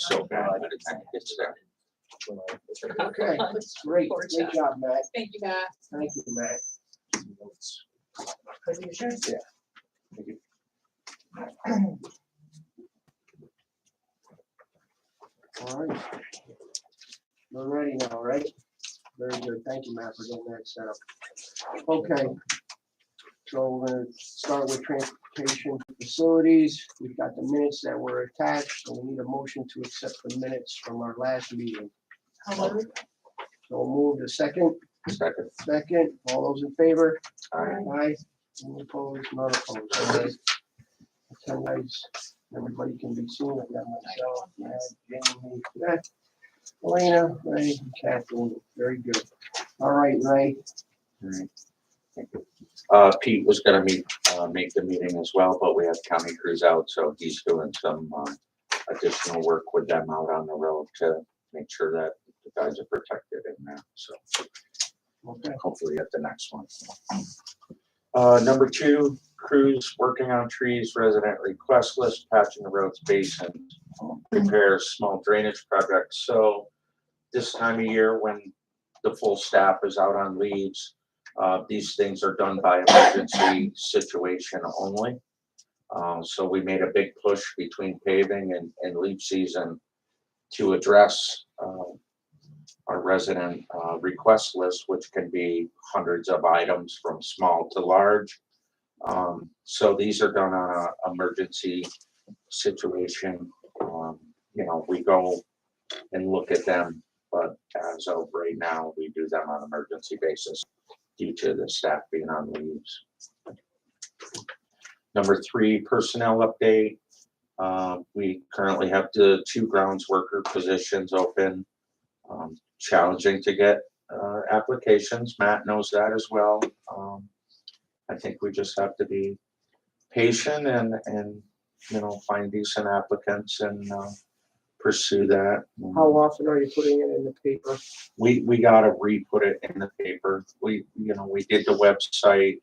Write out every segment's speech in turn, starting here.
so bad by the time it gets there. Okay, that's great. Poor Great chap. job, Matt. Thank you, Matt. Thank you, Matt. Was it yours? All right. We're ready now, right? Very good. Thank you, Matt, for getting that set up. Okay. So we're gonna start with transportation facilities. We've got the minutes that were attached, so we need a motion to accept the minutes from our last meeting. So we'll move to second. Second, all those in favor? Aye. Any opposed? None opposed. All right. Okay, guys, everybody can be seen. I've got myself, Matt, Jamie, Matt, Elena, Ray, and Kathleen. Very good. All right, Ray. Pete was gonna make the meeting as well, but we have county crews out, so he's doing some, additional work with them out on the road to make sure that the guys are protected in there, so Okay. hopefully at the next one. Number 2, crews working on trees, resident request list, patching the roads, basins, repair small drainage projects. So this time of year when the full staff is out on leaves, these things are done by emergency situation only. So we made a big push between paving and leaf season to address our resident request list, which can be hundreds of items from small to large. So these are done on an emergency situation. You know, we go and look at them, but as of right now, we do them on an emergency basis due to the staff being on leaves. Number 3, personnel update. We currently have the 2 grounds worker positions open. Challenging to get applications. Matt knows that as well. I think we just have to be patient and you know, find decent applicants and pursue that. How often are you putting it in the paper? We gotta re-put it in the paper. We did the website,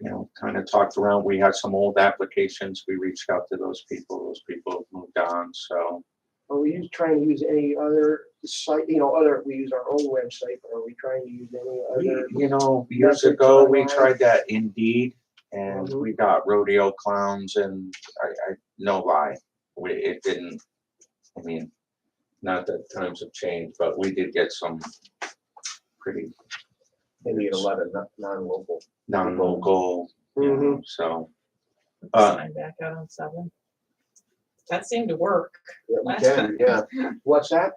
you know, kind of talked around. We had some old applications. We reached out to those people. Those people have moved on, so. Are we trying to use any other site, you know, we use our own website, but are we trying to use any other? You know, years methods ago, we online? tried that Indeed and Mhm. we got rodeo clowns and I no lie. It didn't, I mean, not that times have changed, but we did get some pretty Maybe a lot of non-local. non-local, you know, Mhm. so. Sign back out on 7. That seemed to work. Yeah, we Last can, time. yeah. What's that?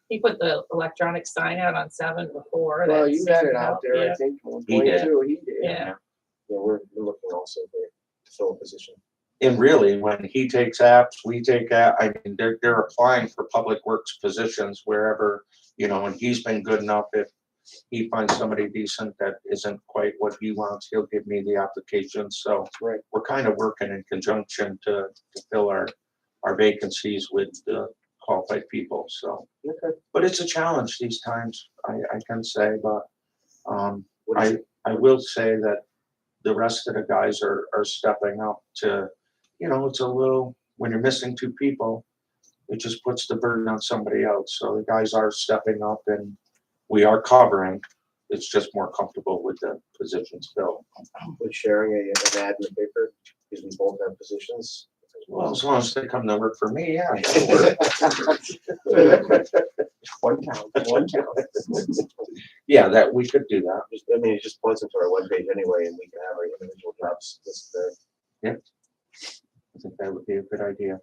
He put the electronic sign out on 7 before. Well, that you seemed had to it out help, there, I yeah. think, at one He point did. too. He did. Yeah, Yeah, we're looking also to fill a position. And really, when he takes apps, we take I mean, they're applying for public works positions wherever, you know, and he's been good enough. If he finds somebody decent that isn't quite what he wants, he'll give me the application. So Right. we're kind of working in conjunction to fill our vacancies with qualified people. So, Okay. but it's a challenge these times, I can say, but What is I will say that the rest of the guys are stepping up to, you know, it's a little, when you're missing 2 people, it just puts the burden on somebody else. So the guys are stepping up and we are covering. It's just more comfortable with the positions filled. with sharing an ad in the paper, because we both have positions? Well, as long as they come to work for me, yeah. One town. Yeah, that, we could do that. Just, I mean, it just points them to our webpage anyway, and we can have our individual jobs listed there. I think that would be a good idea.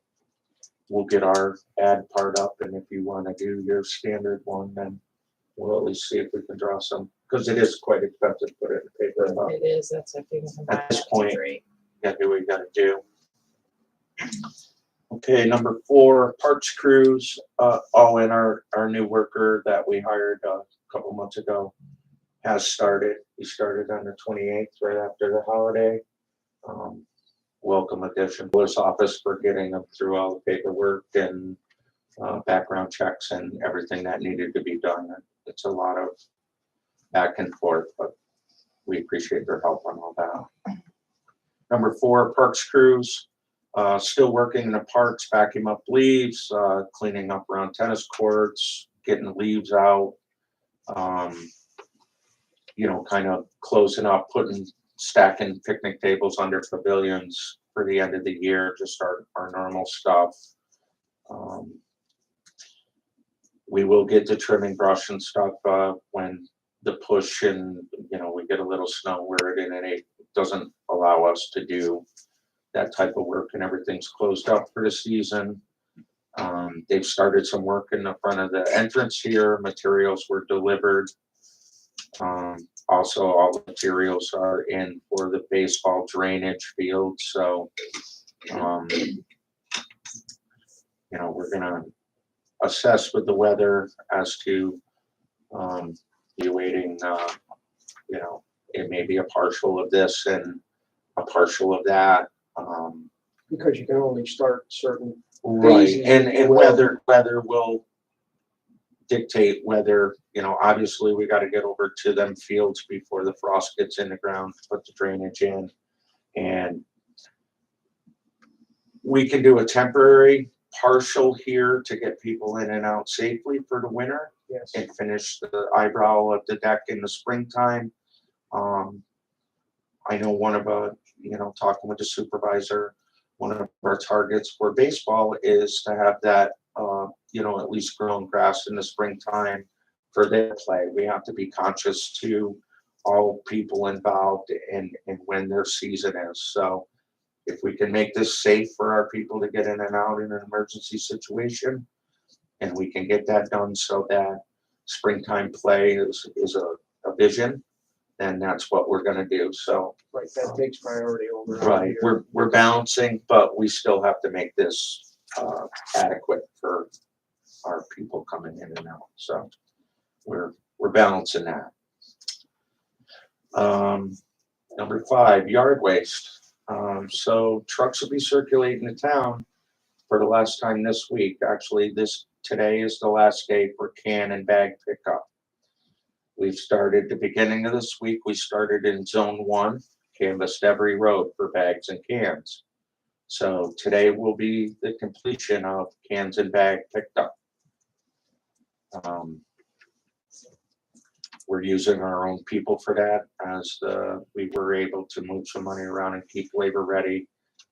We'll get our ad part up, and if you want to do your standard one, then we'll at least see if we can draw some, because it is quite expensive to put it in the paper. But it is. That's if you can combine At this that, point- great. gotta do what you gotta do. Okay, number 4, parks crews. And our new worker that we hired a couple months ago has started. He started on the 28th, right after the holiday. Welcome addition to his office for getting him through all the paperwork and background checks and everything that needed to be done. It's a lot of back and forth, but we appreciate their help on all that. Number 4, parks crews. Still working in the parks, vacuum up leaves, cleaning up around tennis courts, getting the leaves out. Kind of closing up, stacking picnic tables under pavilions for the end of the year, just our normal stuff. We will get to trimming brush and stuff when the push and, we get a little snow where it doesn't allow us to do that type of work, and everything's closed up for the season. They've started some work in the front of the entrance here. Materials were delivered. Also, all the materials are in for the baseball drainage field. So, we're gonna assess with the weather as to evaluating. It may be a partial of this and a partial of that. Because you can only start certain. Right, Daisies and will- weather will dictate whether, obviously we gotta get over to them fields before the frost gets in the ground, to put the drainage in. And we can do a temporary partial here to get people in and out safely for the winter Yes. and finish the eyebrow of the deck in the springtime. I know talking with the supervisor, one of our targets for baseball is to have that, at least grown grass in the springtime for their play. We have to be conscious to all people involved and when their season is. So if we can make this safe for our people to get in and out in an emergency situation, and we can get that done so that springtime play is a vision, then that's what we're gonna do. So, Right, that takes priority over. right, we're balancing, but we still have to make this adequate for our people coming in and out. So we're balancing that. Number 5, yard waste. So trucks will be circulating the town for the last time this week. Actually, today is the last day for can and bag pickup. We've started the beginning of this week. We started in zone 1, canvassed every road for bags and cans. So today will be the completion of cans and bag picked up. We're using our own people for that, as we were able to move some money around and keep labor ready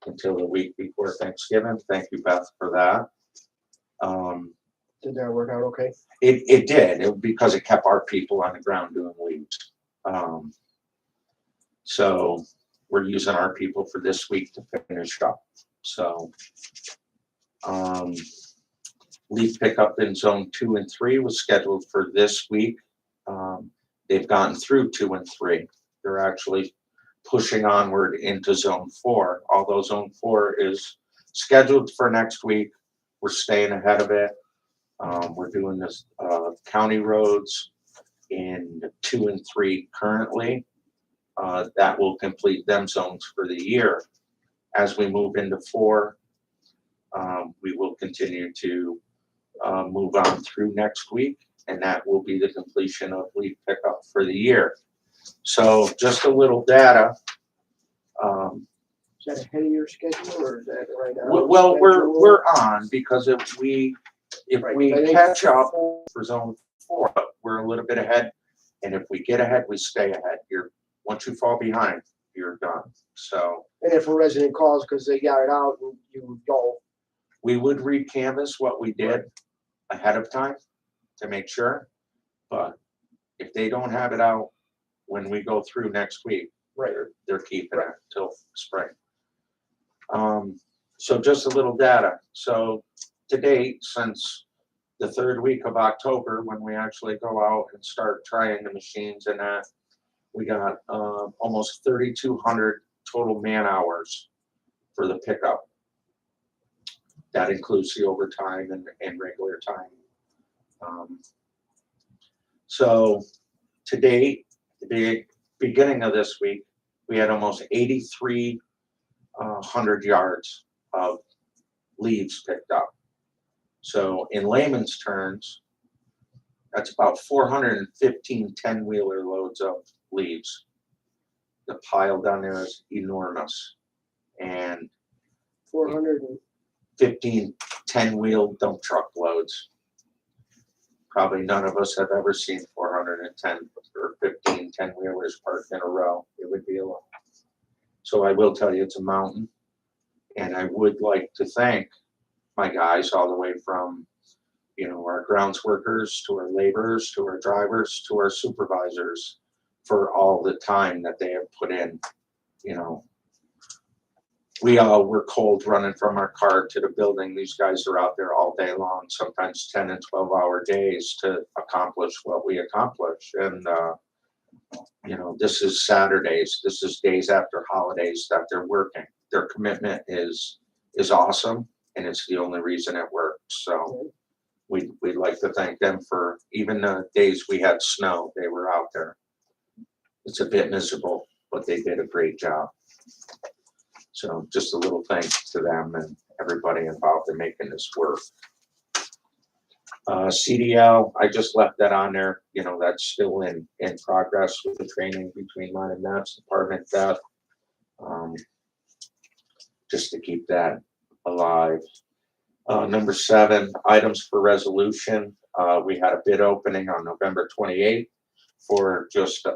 until the week before Thanksgiving. Thank you, Beth, for that. Did that work out okay? It did, because it kept our people on the ground doing weeds. So we're using our people for this week to finish up. So leaf pickup in zone 2 and 3 was scheduled for this week. They've gotten through 2 and 3. They're actually pushing onward into zone 4. Although zone 4 is scheduled for next week, we're staying ahead of it. We're doing this county roads in 2 and 3 currently. That will complete them zones for the year. As we move into 4, we will continue to move on through next week, and that will be the completion of leaf pickup for the year. So just a little data. Is that ahead of your schedule or is that right now? Well, we're on, because if we Right, I think- catch up for zone 4, we're a little bit ahead. And if we get ahead, we stay ahead. Once you fall behind, you're done. So And if a resident calls because they got it out and you don't, we would recanvass what we did ahead of time to make sure. But if they don't have it out when we go through next week, right, they're keeping it till spring. So just a little data. So to date, since the 3rd week of October, when we actually go out and start trying the machines and that, we got almost 3,200 total man hours for the pickup. That includes the overtime and regular time. So to date, the beginning of this week, we had almost 8,300 yards of leaves picked up. So in layman's terms, that's about 415 10-wheeler loads of leaves. The pile down there is enormous. And 15 10-wheel dump truck loads. Probably none of us have ever seen 410 or 15 10-wheelers parked in a row. It would be a lot. So I will tell you, it's a mountain. And I would like to thank my guys all the way from, you know, our grounds workers to our laborers, to our drivers, to our supervisors for all the time that they have put in. You know, we all were cold running from our car to the building. These guys are out there all day long, sometimes 10 and 12-hour days to accomplish what we accomplish. And, you know, this is Saturdays, this is days after holidays that they're working. Their commitment is awesome, and it's the only reason it works. So we'd like to thank them for even the days we had snow, they were out there. It's a bit miserable, but they did a great job. So just a little thanks to them and everybody involved in making this work. CDL, I just left that on there. You know, that's still in progress with the training between mine and Matt's department, Beth. Just to keep that alive. Number 7, items for resolution. We had a bid opening on November 28th for just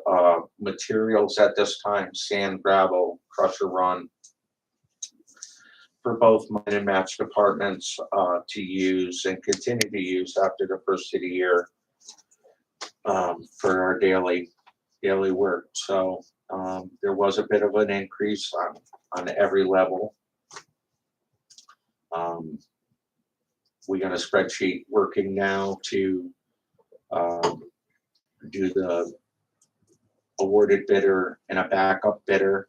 materials at this time, sand, gravel, crusher run, for both mine and Matt's departments to use and continue to use after the first of the year for our daily work. So there was a bit of an increase on every level. We got a spreadsheet working now to do the awarded bidder and a backup bidder.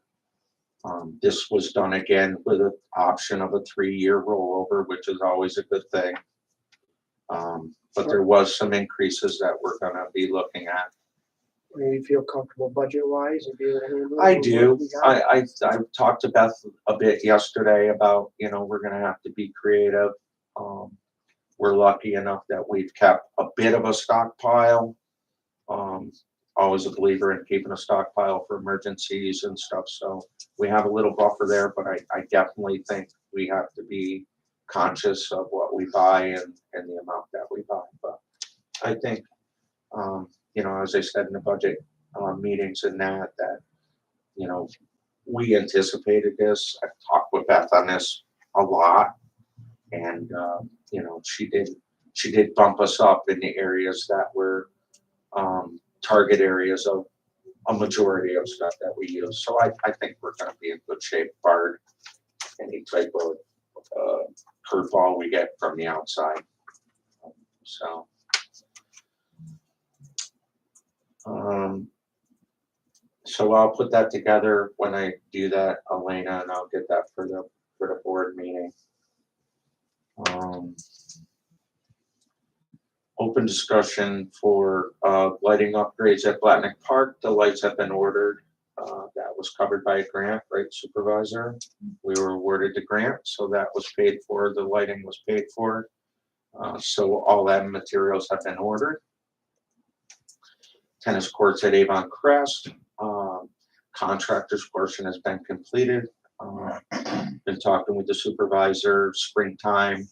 This was done again with an option of a 3-year rollover, which is always a good thing. But there was some increases that we're gonna be looking at. Do you feel comfortable budget-wise and be able to handle it? I with do. what we got? I talked to Beth a bit yesterday about, you know, we're gonna have to be creative. We're lucky enough that we've kept a bit of a stockpile. Always a believer in keeping a stockpile for emergencies and stuff, so we have a little buffer there, but I definitely think we have to be conscious of what we buy and the amount that we buy. But I think, you know, as I said in the budget meetings and that, you know, we anticipated this. I've talked with Beth on this a lot, and you know, she did bump us up in the areas that were target areas of a majority of stuff that we use. So I think we're gonna be in good shape, barred any type of curveball we get from the outside. So so I'll put that together when I do that, Elena, and I'll get that for the board meeting. Open discussion for lighting upgrades at Blatnick Park. The lights have been ordered. That was covered by a grant, right, Supervisor? We were awarded the grant, so that was paid for. The lighting was paid for. So all that materials have been ordered. Tennis courts at Avon Crest. Contractor's portion has been completed. Been talking with the supervisor springtime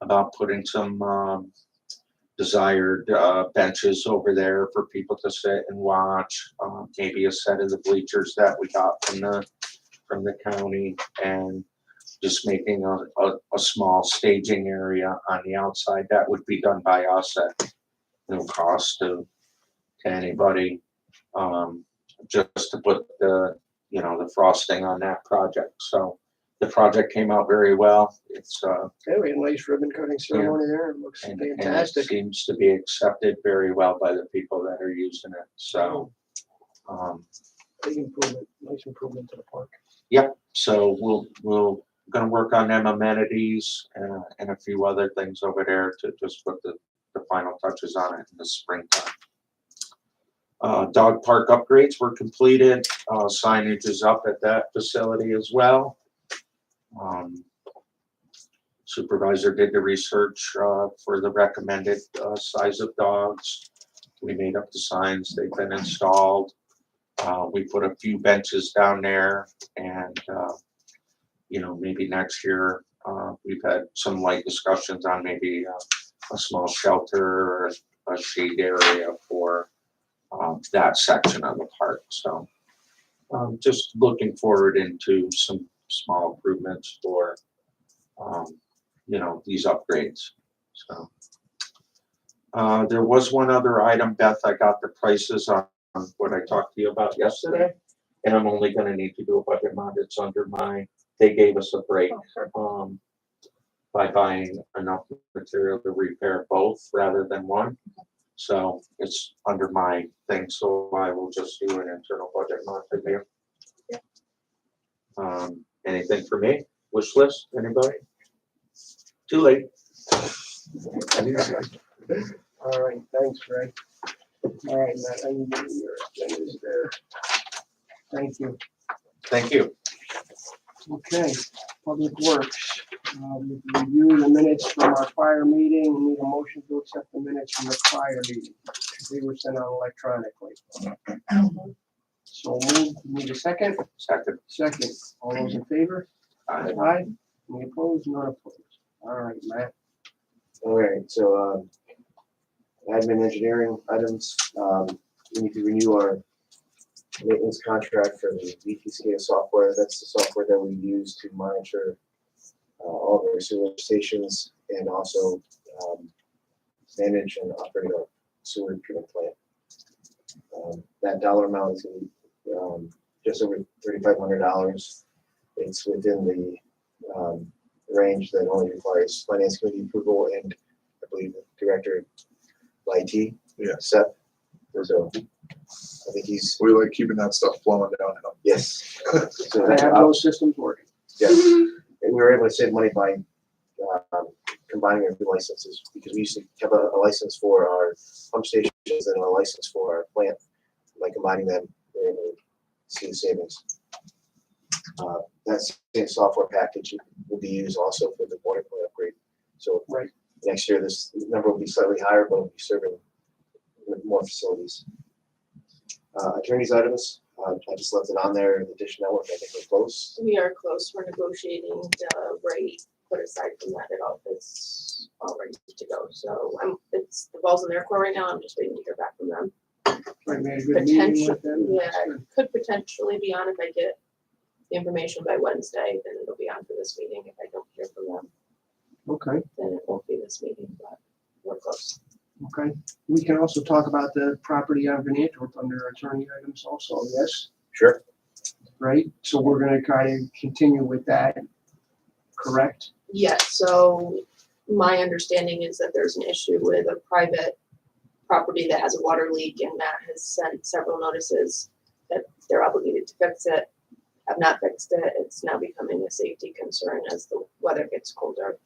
about putting some desired benches over there for people to sit and watch. Maybe a set of the bleachers that we got from the county, and just making a small staging area on the outside that would be done by us at no cost to anybody. Just to put the frosting on that project. So the project came out very well. It's Yeah, we had a nice ribbon cutting ceremony there. It looks and it fantastic. seems to be accepted very well by the people that are using it. So Big improvement, nice improvement to the park. so we'll gonna work on them amenities and a few other things over there to just put the final touches on it in the springtime. Dog park upgrades were completed. Signage is up at that facility as well. Supervisor did the research for the recommended size of dogs. We made up the signs. They've been installed. We put a few benches down there, and maybe next year, we've had some light discussions on maybe a small shelter or a shade area for that section of the park. So just looking forward into some small improvements for, these upgrades. So there was one other item, Beth, I got the prices on what I talked to you about yesterday. And I'm only gonna need to do a budget mod. It's under they gave us a break, by buying enough material to repair both rather than one. So it's under my thing, so I will just do an internal budget mod for you. Anything for me? Wish list, anybody? Too late. All right, thanks, Ray. All right, Matt, I need to get your agendas there. Thank you. Thank you. Okay, Public Works. We review the minutes from our prior meeting. We need a motion to accept the minutes from the prior meeting. They were sent out electronically. So move, need a second? Second. Second. All those in favor? Aye. Any opposed? None opposed. All right, Matt. All right, so, admin engineering items, we need to renew our maintenance contract for the VTSCADA software. That's the software that we use to monitor all of our sewer stations and also manage and operate our sewer treatment plant. That dollar amount is going to be just over $3,500. It's within the range that only requires finance committee approval and I believe the director of IT. Yeah. Seth. So I think he's, We like keeping that stuff flowing downhill. yes. So I have those systems working. yeah. And we were able to save money by combining our two licenses because we used to have a license for our pump stations and a license for our plant. By combining them, we're able to see the savings. That same software package will be used also for the water plant upgrade. So Right. next year, this number will be slightly higher, but we'll be serving with more facilities. Attorney's items, I just left it on there. The Dish Network, I think we're close. We are close, we're negotiating the rate, but aside from that, it's all ready to go, so it's, the ball's in their court right now, I'm just waiting to hear back from them. I made a good meeting Potential, with them. yeah, it could potentially be on if I get the information by Wednesday, then it'll be on for this meeting, if I don't hear from them, Okay, then it won't be this meeting, but we're close. okay. We can also talk about the property on Van Antwerp under attorney items also, yes? Sure. Right? So we're gonna kind of continue with that, correct? Yes, so my understanding is that there's an issue with a private property that has a water leak and Matt has sent several notices that they're obligated to fix it, have not fixed it. It's now becoming a safety concern as the weather gets colder.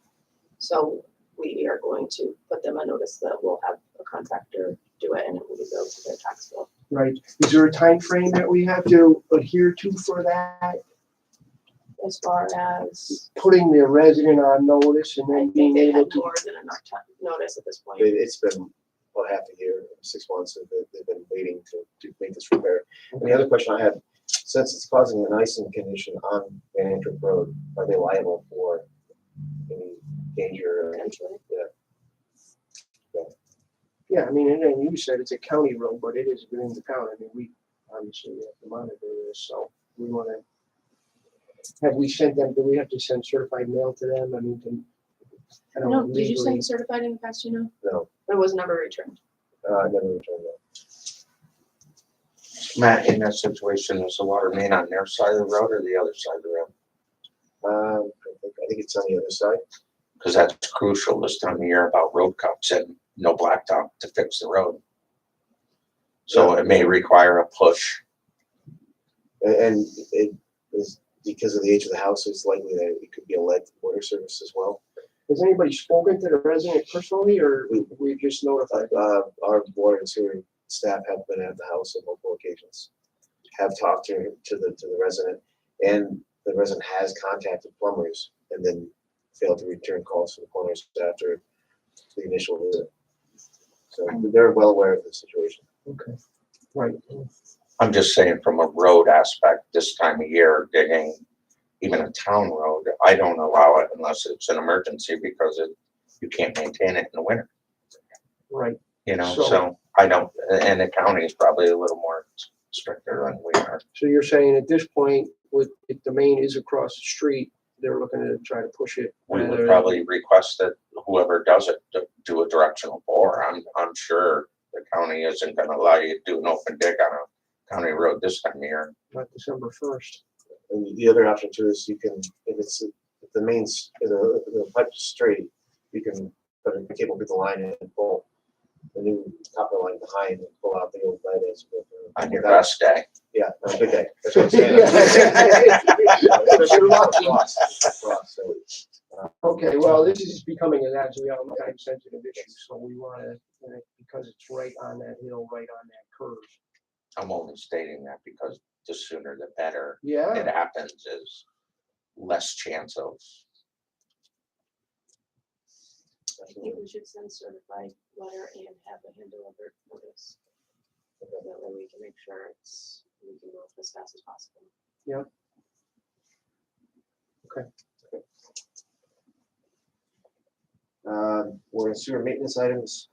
So we are going to put them on notice that we'll have a contractor do it and it will be billed to their tax bill. Right. Is there a time frame that we have to adhere to for that? As far as, Putting the resident on notice and I then think being they able had to, more than enough time, notice at this point. It's been about half a year, 6 months that they've been waiting to make this repair. And the other question I had, since it's causing an icing condition on Van Antwerp Road, are they liable for any danger? Potentially. yeah, I mean, and you said it's a county road, but it is within the town. I mean, we obviously have to monitor this, so we wanna, have we sent them, do we have to send certified mail to them? I mean, I don't know, No, did you legally. send certified in the past, you know? No, It was never returned. never returned that. Matt, in that situation, is the water main on their side of the road or the other side of the road? I think it's on the other side. Because that's crucial this time of year about road cuts and no blacktop to fix the road. So it may require a push. And it is because of the age of the house, it's likely that it could be a lead water service as well. Has anybody spoken to the resident personally, or we just notified? Our water and sewer staff have been at the house on multiple occasions, have talked to the resident, and the resident has contacted plumbers and then failed to return calls from the plumbers after the initial visit. So they're well aware of the situation. Okay, right. I'm just saying from a road aspect, this time of year, digging even a town road, I don't allow it unless it's an emergency because you can't maintain it in the winter, Right. you know, So- so I don't, and the county is probably a little more stricter than we are. So you're saying at this point, with, if the main is across the street, they're looking to try to push it? We rather would than- probably request that whoever does it to do a directional bore. I'm sure the county isn't gonna allow you to do an open dig on a county road this time of year. Not December 1st. And the other option too is you can, if the mains, the pipe's straight, you can put a cable through the line and pull the new copper line behind and pull out the old lead as with. On your best day. Yeah, on a good day. That's what I'm saying. Especially with frost, so, Okay, well, this is becoming an absolutely time sensitive issue, so we want to, because it's right on that hill, right on that curve. I'm only stating that because the sooner the better Yeah, it happens is less chance of, I think we should send certified letter and have a hand delivered notice. That way we can make sure we can move as fast as possible. We're in sewer maintenance items.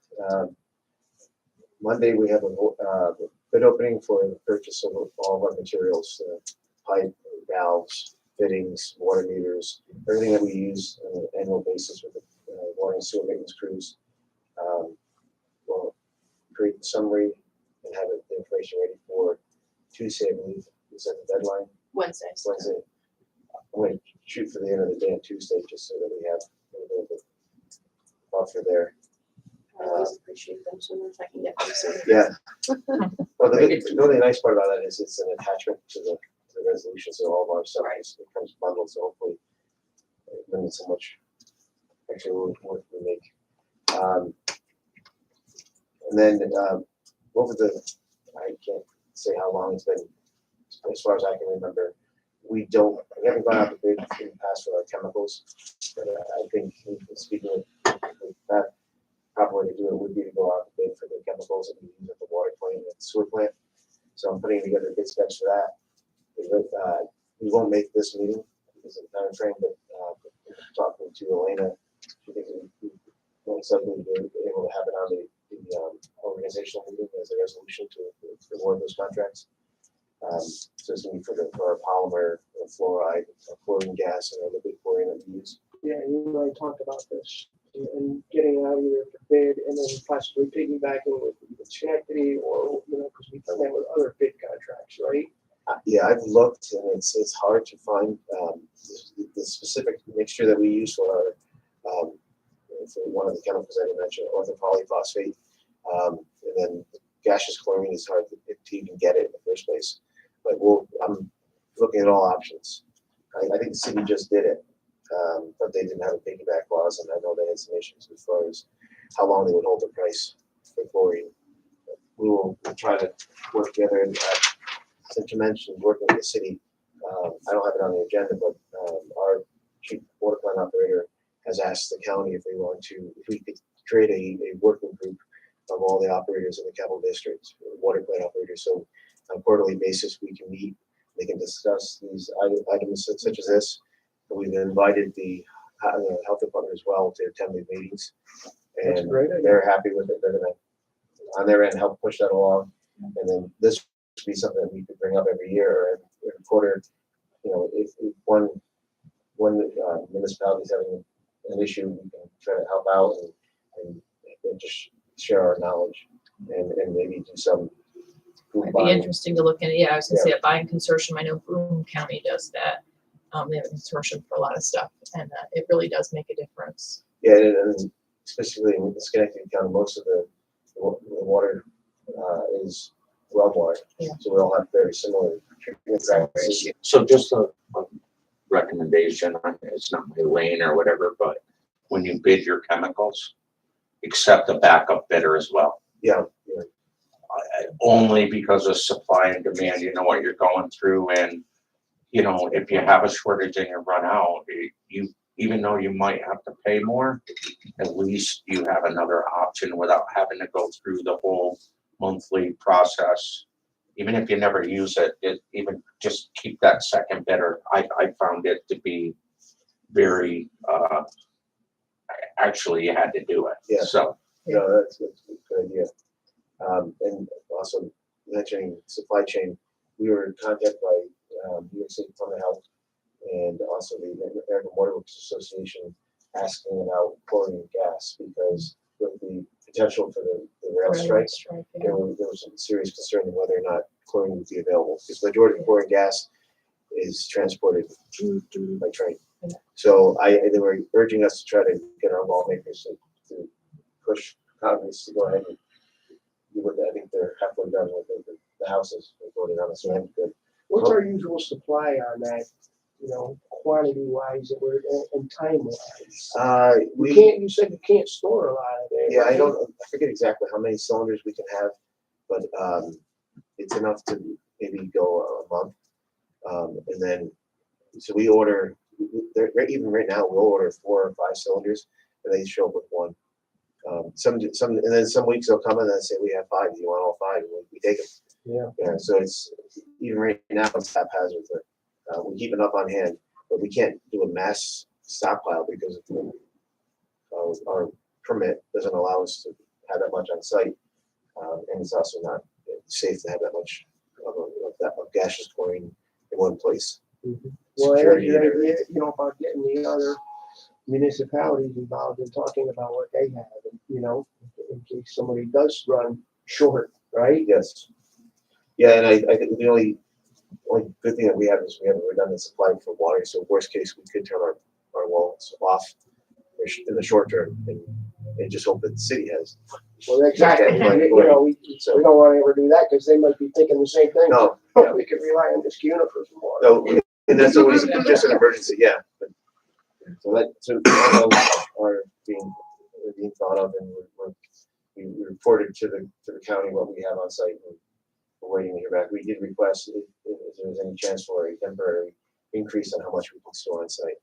Monday, we have a bid opening for the purchase of all of our materials, pipe, valves, fittings, water meters, everything that we use on an annual basis with the water and sewer maintenance crews. We'll create the summary and have the information ready for Tuesday, I believe. Is that the deadline? Wednesday. Wednesday. I'm going to shoot for the end of the day on Tuesday, just so that we have a little bit of buffer there. I always appreciate them sooner if I can get them sooner. Yeah. Well, the really nice part about that is it's an attachment to the resolution, so all of our stuff it comes bundled, so hopefully it limits how much extra work we make. And then over I can't say how long it's been, as far as I can remember, we haven't gone out to bid in the past for our chemicals, but I think speaking with that, proper way to do it would be to go out and bid for the chemicals that we use at the water plant and the sewer plant. So I'm putting together bid specs for that. We won't make this meeting because of the time frame, but talking to Elena, she thinks we most likely be able to have it on the organizational meeting as a resolution to award those contracts. So it's going to be for our polymer, fluoride, chlorine gas, and other big chlorine that we use. yeah, you and I talked about this, and getting it out either for bid and then possibly piggybacking with Schenectady or, because we've done that with other bid contracts, right? Yeah, I've looked and it's hard to find the specific mixture that we use for one of the chemicals that I mentioned, orthopolyphosphate. And then gaseous chlorine is hard to even get it in the first place. But I'm looking at all options. I think the city just did it, but they didn't have a piggyback clause, and I know they had some issues as far as how long they would hold the price for chlorine. But we'll try to work together and since you mentioned working with the city, I don't have it on the agenda, but our chief water plant operator has asked the county if we could create a working group of all the operators in the capital district, water plant operators. So on a quarterly basis, we can meet, they can discuss these items such as this. And we've invited the health department as well to attend the meetings. That's a And great idea. they're happy with it. They're gonna, on their end, help push that along. And then this would be something that we could bring up every year or every quarter. If one municipality is having an issue, we can try to help out and just share our knowledge and maybe do some group It'd be buying. interesting to look at, I was gonna say a buying consortium, I know Broome County does that. They have a consortium for a lot of stuff, and it really does make a difference. Yeah, and specifically in Schenectady County, most of the water is well water. Yeah. So we all have very similar treatment practices. so just a recommendation, it's not my lane or whatever, but when you bid your chemicals, accept a backup bidder as well. Yeah, Only because of supply and demand, you know what you're going through, and if you have a shortage and you run out, even though you might have to pay more, at least you have another option without having to go through the whole monthly process even if you never use it, even just keep that second bidder. I found it to be very, actually you had to do it. Yeah. So, No, that's a good idea. And also mentioning supply chain, we were contacted by New York State Department of Health and also the American Water Works Association asking about chlorine gas because with the potential for the rail strikes, there was some serious concern of whether or not chlorine would be available because the majority of chlorine gas is transported by train. Yeah. So they were urging us to try to get our lawmakers to push Congress to go ahead and do what I think they're halfway done with the House is voting on it, so that's good. What's our usual supply on that, quantity wise and time wise? You said you can't store a lot of it. Yeah, I forget exactly how many cylinders we can have, but it's enough to maybe go a month. And then, so we order, even right now, we'll order 4 or 5 cylinders and they show up with 1. And then some weeks they'll come in and say, we have 5, do you want all 5? And we take them. Yeah, so it's, even right now, it's haphazard, but we keep enough on hand, but we can't do a mass stockpile because our permit doesn't allow us to have that much on site. And it's also not safe to have that much of gaseous chlorine in one place. Well, I heard Security your and idea, about getting the other municipalities involved and talking about what they have, and, in case somebody does run short, right? Yes. Yeah, and I think the only good thing that we have is we have a redundant supply for water. So worst case, we could turn our wells off in the short term and just hope that the city has. Well, exactly. Yeah, We don't want to ever do that because they might be thinking the same thing. No, We could rely on this CUNA for some water. no, and that's always just an emergency. Yeah. But, so all those are being thought of, and we reported to the county what we have on site. And we're waiting to hear back. We did request if there's any chance for a temporary increase on how much we can store on site.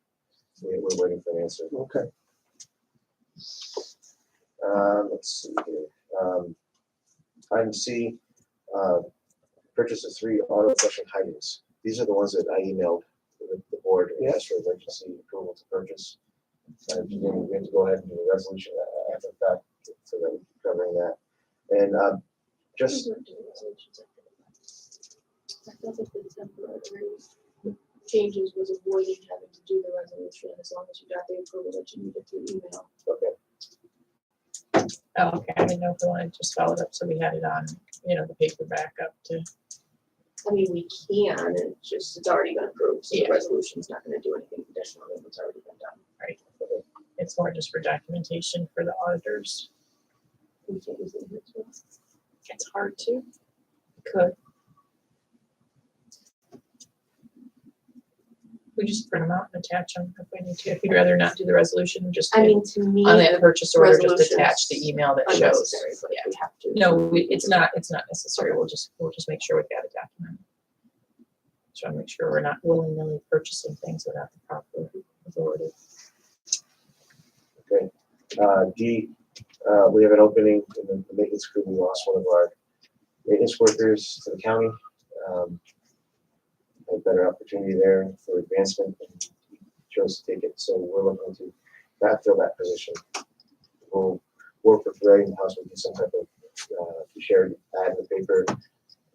We're waiting for an answer. Okay. Let's see here. Item C, purchase of 3 auto flushing hydrants. These are the ones that I emailed the board and asked for emergency approval to purchase. And we have to go ahead and do the resolution after that so that we keep covering that. And just I felt like the temporary changes was avoiding having to do the resolution as long as you got the approval that you needed through email. okay. Oh, okay, I didn't know if we wanted to just follow it up, so we had it on, the paper backup to, I mean, we can, it's already been approved, so the Yeah. resolution's not gonna do anything additional than what's already been done. it's more just for documentation for the auditors. We can't use it here too. It's hard to. Could. We just print them out and attach them if we need to. If you'd rather not do the resolution, just I mean, to me, on that the purchase order, just resolution's attach the email that shows. unnecessary, but Yeah. we have to. No, it's not necessary. We'll just make sure we've got it documented. Try to make sure we're not willy-nilly purchasing things without the proper authority. Okay. D, we have an opening in the maintenance crew. We lost one of our maintenance workers to the county. A better opportunity there for advancement, and he chose to take it. So we're looking to backfill that position. We'll work with Ray and possibly do some type of shared ad in the paper.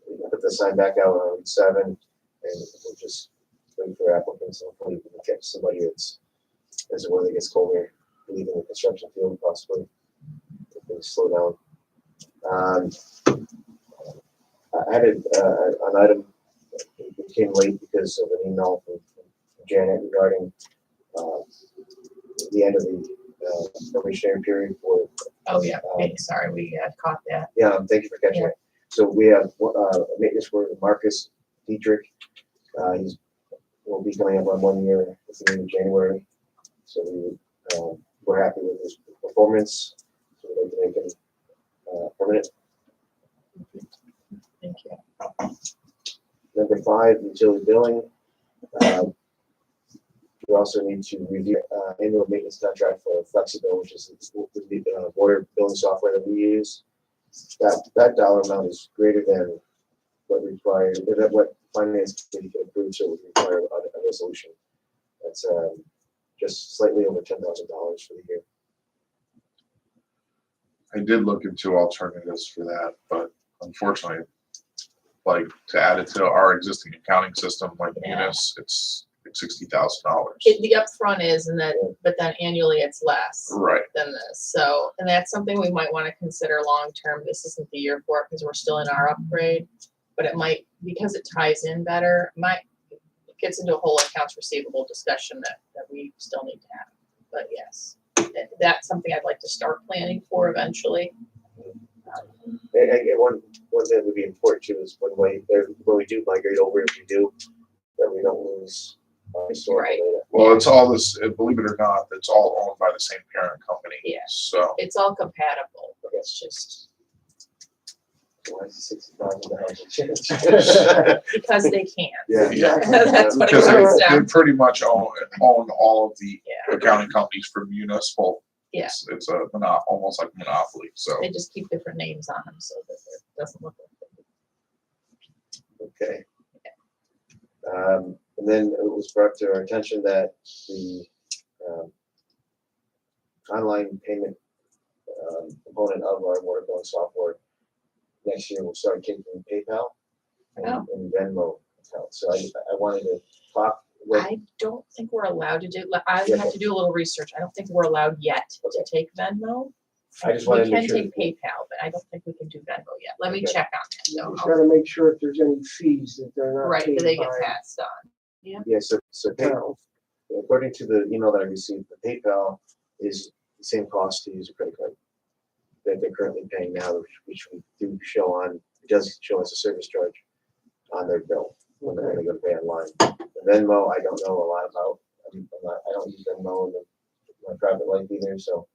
We can put the sign back out on Route 7, and we'll just wait for applicants. And hopefully we can get somebody as the weather gets colder, leaving the construction field possibly if things slow down. I added an item. It came late because of an email from Janet regarding the end of the probationary period for. Oh, yeah, okay, sorry, we had caught that. Yeah, thank you for catching it. So we have a maintenance worker, Marcus Dietrich. He's will be coming up on 1 year at the end of January. So we're happy with his performance. So we'd like to make him permanent. Thank you. Number 5, utility billing. We also need to review annual maintenance contract for Flexibill, which is the water billing software that we use. That dollar amount is greater than what finance committee can approve, so it would require a resolution. That's just slightly over $10,000 for the year. I did look into alternatives for that, but unfortunately, like to add it to our existing accounting system, like Yeah. Munis, it's like $60,000. The upfront is, and then, but then annually it's less Right. than this. So, and that's something we might want to consider long-term. This isn't the year for it because we're still in our upgrade. But it might, because it ties in better, it gets into a whole accounts receivable discussion that we still need to have. But yes, that's something I'd like to start planning for eventually. And one thing that would be important too is when we do migrate over, if we do, that we don't lose historical Right. data. Well, it's all this, believe it or not, it's all owned by the same parent company. Yeah. So, It's all compatible, but it's just Why is it $60,000 because they can. Yeah. Exactly. That's what it because comes they down to. pretty much own all of the Yeah. accounting companies for municipal. Yeah. It's a almost like a monopoly, so. They just keep different names on them so that it doesn't look like. Okay. And then it was brought to our attention that the online payment component of our water billing software next year will start taking PayPal and Venmo accounts. So I wanted to talk with. I don't think we're allowed to do, I would have to do a little research. I don't think we're allowed yet to take Venmo. I just wanted to We make can sure. take PayPal, but I don't think we can do Venmo yet. Let me Okay. check on that. You though. just gotta make sure if there's any fees that they're not Right, paid that they get by passed on. Yeah, so town. according to the email that I received, the PayPal is the same cost to use a credit card that they're currently paying now, which we do show on, it does show us a service charge on their bill when they're gonna go pay online. The Venmo, I don't know a lot about. I don't use Venmo in my private life either, so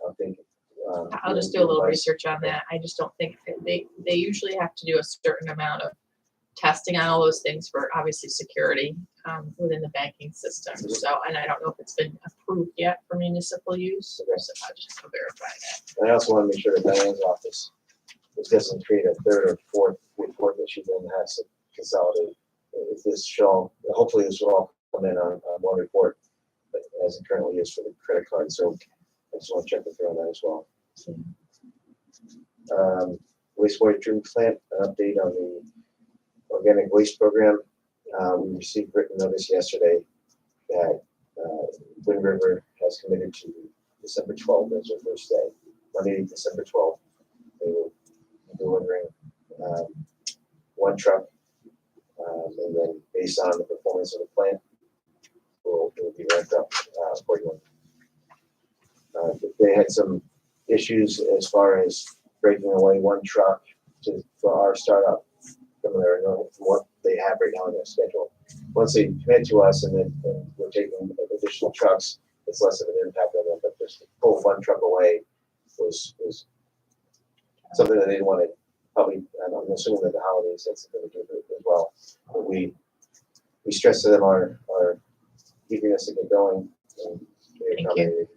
I think. I'll just do a little research on that. I just don't think, they usually have to do a certain amount of testing on all those things for obviously security within the banking system. So, and I don't know if it's been approved yet for municipal use. So I just have to verify that. And I also wanna make sure that Diane's office, this doesn't create a third or fourth report that she then has to consolidate. If this show, hopefully this will all come in on one report, but as it currently is for the credit card, so I just wanna check with her on that as well. Wastewater treatment plant, an update on the organic waste program. We received written notice yesterday that Wind River has committed to December 12th as their first day, Monday, December 12th. They will be delivering one truck, and then based on the performance of the plant, will be ramped up accordingly. They had some issues as far as breaking away one truck for our startup from what they have right now in their schedule. Once they commit to us and then we're taking additional trucks, it's less of an impact on them, but just to pull one truck away was something that they didn't want to probably, and I'm assuming that the holidays, that's going to do it as well. But we stress to them our eagerness to get going. And they Thank you. accommodated.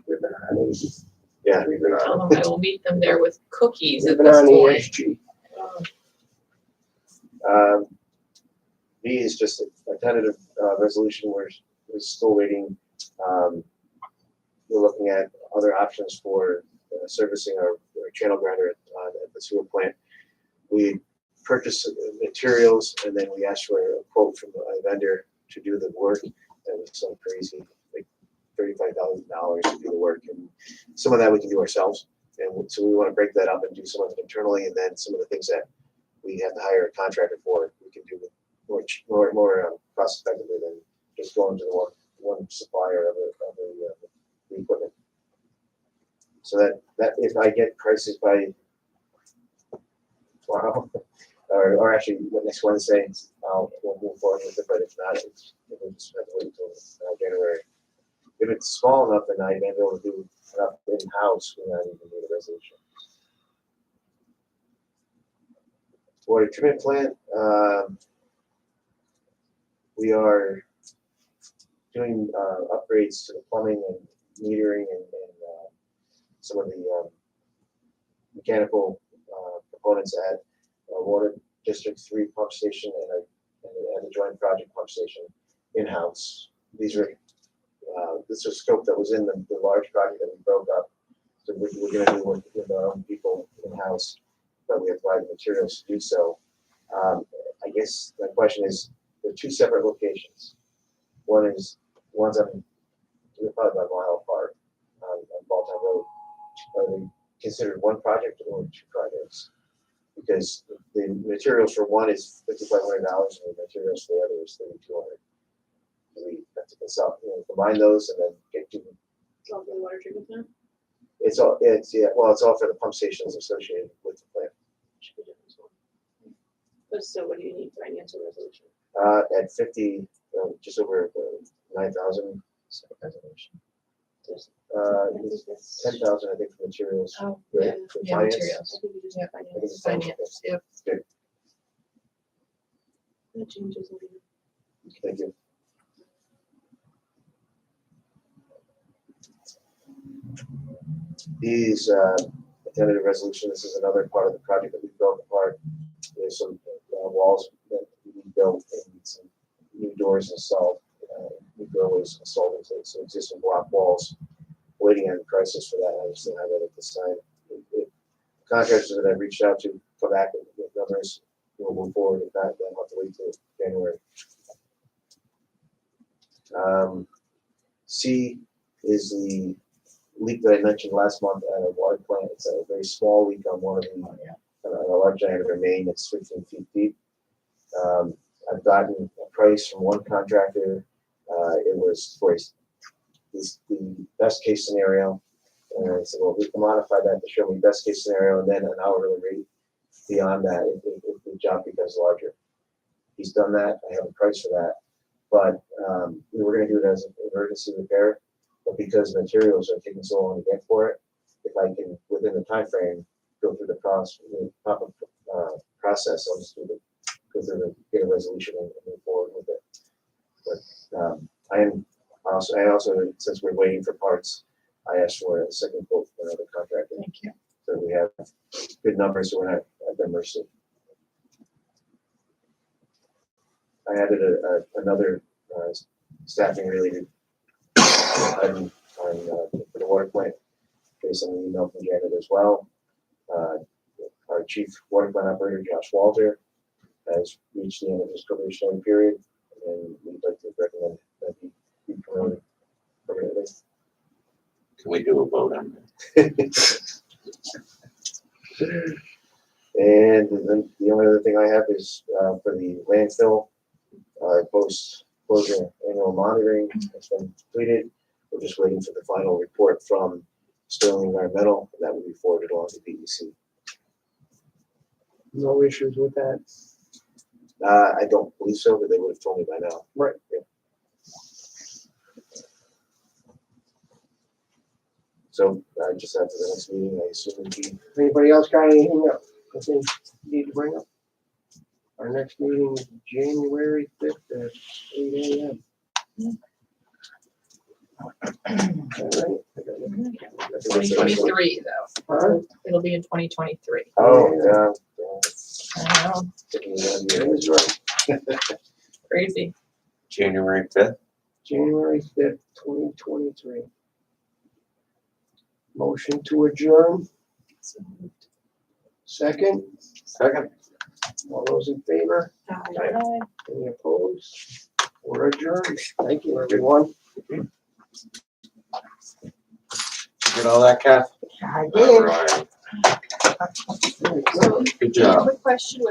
Ribbon on Yeah, we've been Tell on. them I will meet them there with cookies at Ribbon this on point. ESG. B is just a tentative resolution. We're still waiting. We're looking at other options for servicing our channel grinder at the sewer plant. We purchased materials and then we asked for a quote from a vendor to do the work. That was so crazy, like $35,000 to do the work, and some of that we can do ourselves. And so we want to break that up and do some of it internally, and then some of the things that we have to hire a contractor for, we can do more cost effectively than just going to the one supplier of the equipment. So that if I get prices by tomorrow, or actually next Wednesday, we'll move forward with it. But if not, we'll just have to wait until January. If it's small enough, then I may be able to do enough in-house without even need a resolution. Water treatment plant, we are doing upgrades to the plumbing and metering and some of the mechanical components at Water District 3 pump station and a joint project pump station in-house. This is a scope that was in the large project that we broke up. So we're gonna do work with our own people in-house, but we have to buy the materials to do so. I guess my question is, there are two separate locations. One's on, they're probably about a mile apart, on Balltown Road. Are they considered one project or two projects? Because the materials for one is $5,500 and the materials for the other is $3,200. We have to combine those and then get to, It's all for the water treatment plant. it's all for the pump stations associated with the plant. Should be different as well. So what do you need financial resolution? At 50, just over 9,000. There's- Uh, I think it's that's- 10,000, I think, for materials. Oh, right? yeah. For Yeah, finance. materials. I think you just Yep. have I think finance. it's 10. Finance, yep. That changes. will be- Thank you. These, tentative resolution, this is another part of the project that we broke apart. There's some walls that we built and some new doors installed, new doorways installed into some existing block walls. Waiting on prices for that, I just don't have it at this time. If contractors that I reached out to come back with numbers, we'll move forward with that, then I'll have to wait till January. C is the leak that I mentioned last month at a water plant. It's a very small leak on one of the, a large diameter main that's 15 feet deep. I've gotten a price from one contractor. It was for the best case scenario. And I said, well, we can modify that to show me best case scenario and then an hourly rate beyond that if the job becomes larger. He's done that. I have a price for that. But we were going to do it as an emergency repair. But because materials are taking so long to get for it, if I can, within the time frame, go through the process, I'll just get a resolution and move forward with it. But I also, since we're waiting for parts, I asked for a second quote from another contractor. Thank you. So we have good numbers, so we're not at their mercy. I added another staffing related item for the water plant based on an email from Janet as well. Our chief water plant operator, Josh Walter, has reached the end of his probationary period, and we'd like to recommend that he be promoted permanently. Can we do a vote on that? And then the only other thing I have is for the landfill, post-closure annual monitoring has been completed. We're just waiting for the final report from Sterling Environmental, and that will be forwarded along to DEC. No issues with that. I don't believe so, but they would have told me by now. Right. Yeah. So just after the next meeting, I assume it'll be Anybody else got anything else that they need to bring up? Our next meeting is January 5th at 8 a.m. All right. 2023 though. Huh? It'll be in 2023. Oh, yeah. I know, That is right. crazy. January 5th? January 5th, 2023. Motion to adjourn. Second, Second. all those in favor? Bye. Any opposed? We're adjourned. Thank you, everyone. Get all that, Kath? I All right. So, Good job. quick question,